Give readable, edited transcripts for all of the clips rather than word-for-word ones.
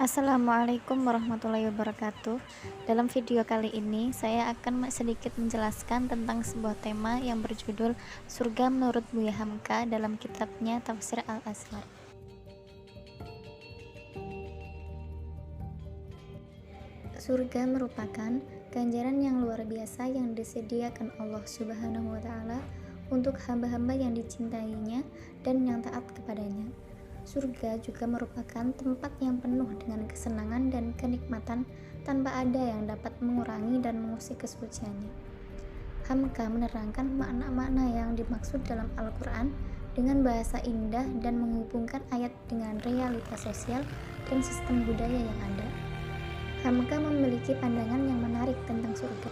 Assalamualaikum warahmatullahi wabarakatuh. Dalam video kali ini, saya akan sedikit menjelaskan tentang sebuah tema yang berjudul Surga Menurut Buya Hamka dalam kitabnya Tafsir Al-Asrar. Surga merupakan ganjaran yang luar biasa yang disediakan Allah Subhanahu wa Ta'ala untuk hamba-hamba yang dicintainya dan yang taat kepadanya. Surga juga merupakan tempat yang penuh dengan kesenangan dan kenikmatan tanpa ada yang dapat mengurangi dan mengusik kesuciannya. Hamka menerangkan makna-makna yang dimaksud dalam Al-Quran dengan bahasa indah dan menghubungkan ayat dengan realitas sosial dan sistem budaya yang ada. Hamka memiliki pandangan yang menarik tentang surga.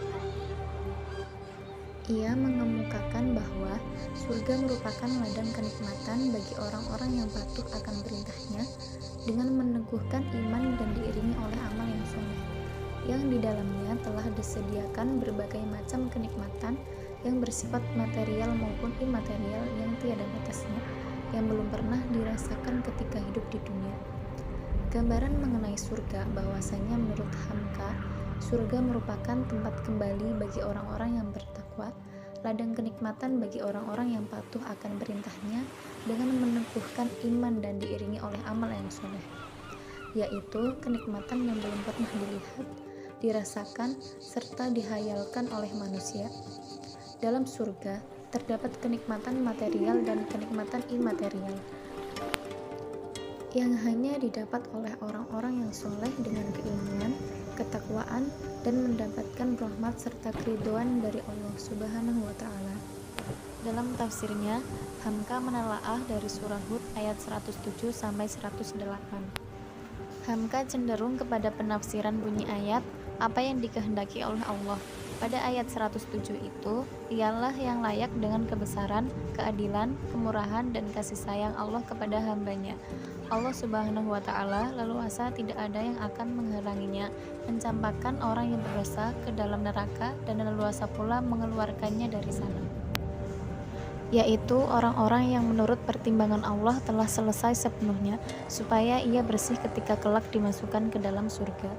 Ia mengemukakan bahwa surga merupakan ladang kenikmatan bagi orang-orang yang patuh akan perintahnya dengan meneguhkan iman dan diiringi oleh amal yang soleh, yang di dalamnya telah disediakan berbagai macam kenikmatan yang bersifat material maupun imaterial yang tiada batasnya, yang belum pernah dirasakan ketika hidup di dunia. Gambaran mengenai surga bahwasanya menurut Hamka, surga merupakan tempat kembali bagi orang-orang yang bertakwa, ladang kenikmatan bagi orang-orang yang patuh akan perintahnya dengan meneguhkan iman dan diiringi oleh amal yang soleh, yaitu kenikmatan yang belum pernah dilihat, dirasakan, serta dihayalkan oleh manusia. Dalam surga terdapat kenikmatan material dan kenikmatan imaterial yang hanya didapat oleh orang-orang yang soleh dengan keimanan, ketakwaan, dan mendapatkan rahmat serta keridhaan dari Allah Subhanahu wa Ta'ala. Dalam tafsirnya, Hamka menelaah dari surah Hud ayat 107 sampai 108. Hamka cenderung kepada penafsiran bunyi ayat apa yang dikehendaki oleh Allah. Pada ayat 107 itu, ialah yang layak dengan kebesaran, keadilan, kemurahan, dan kasih sayang Allah kepada hambanya. Allah Subhanahu wa Ta'ala leluasa, tidak ada yang akan menghalanginya mencampakkan orang yang berdosa ke dalam neraka dan leluasa pula mengeluarkannya dari sana, yaitu orang-orang yang menurut pertimbangan Allah telah selesai sepenuhnya supaya ia bersih ketika kelak dimasukkan ke dalam surga.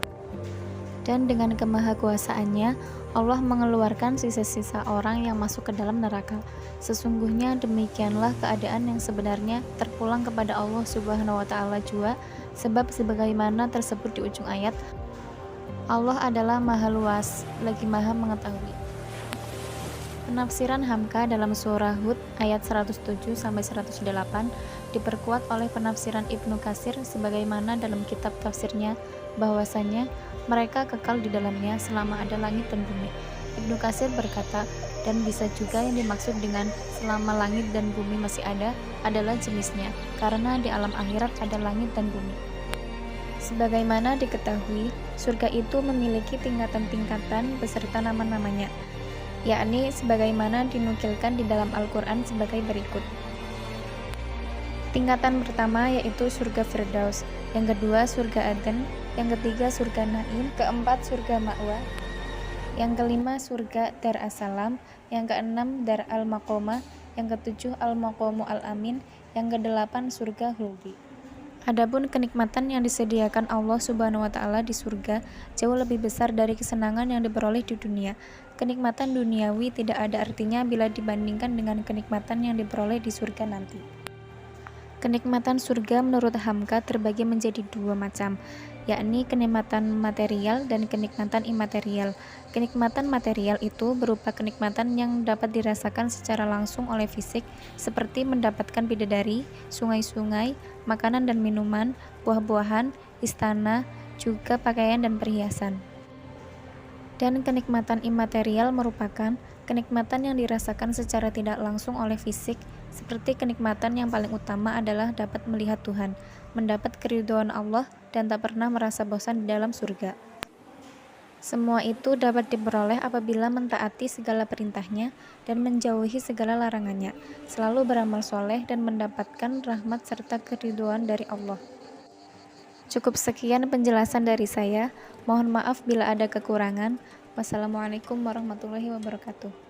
Dan dengan kemahakuasaannya, Allah mengeluarkan sisa-sisa orang yang masuk ke dalam neraka. Sesungguhnya demikianlah keadaan yang sebenarnya terpulang kepada Allah Subhanahu wa Ta'ala jua, sebab sebagaimana tersebut di ujung ayat, Allah adalah Maha Luas, lagi Maha Mengetahui. Penafsiran Hamka dalam surah Hud ayat 107 sampai 108 diperkuat oleh penafsiran Ibnu Katsir sebagaimana dalam kitab tafsirnya bahwasanya mereka kekal di dalamnya selama ada langit dan bumi. Ibnu Katsir berkata, dan bisa juga yang dimaksud dengan selama langit dan bumi masih ada adalah jenisnya, karena di alam akhirat ada langit dan bumi. Sebagaimana diketahui, surga itu memiliki tingkatan-tingkatan beserta nama-namanya, yakni sebagaimana dinukilkan di dalam Al-Quran sebagai berikut. Tingkatan pertama yaitu surga Firdaus, yang kedua surga Aden, yang ketiga surga Naim, keempat surga Ma'wa, yang kelima surga Dar As-Salam, yang keenam Dar Al-Maqamah, yang ketujuh Al-Maqamu Al-Amin, yang kedelapan surga Huldi. Adapun kenikmatan yang disediakan Allah Subhanahu wa Ta'ala di surga jauh lebih besar dari kesenangan yang diperoleh di dunia. Kenikmatan duniawi tidak ada artinya bila dibandingkan dengan kenikmatan yang diperoleh di surga nanti. Kenikmatan surga menurut Hamka terbagi menjadi dua macam, yakni kenikmatan material dan kenikmatan imaterial. Kenikmatan material itu berupa kenikmatan yang dapat dirasakan secara langsung oleh fisik, seperti mendapatkan bidadari, sungai-sungai, makanan dan minuman, buah-buahan, istana, juga pakaian dan perhiasan. Dan kenikmatan imaterial merupakan kenikmatan yang dirasakan secara tidak langsung oleh fisik, seperti kenikmatan yang paling utama adalah dapat melihat Tuhan, mendapat keridhaan Allah, dan tak pernah merasa bosan di dalam surga. Semua itu dapat diperoleh apabila mentaati segala perintahnya dan menjauhi segala larangannya, selalu beramal soleh dan mendapatkan rahmat serta keridhaan dari Allah. Cukup sekian penjelasan dari saya. Mohon maaf bila ada kekurangan. Wassalamualaikum warahmatullahi wabarakatuh.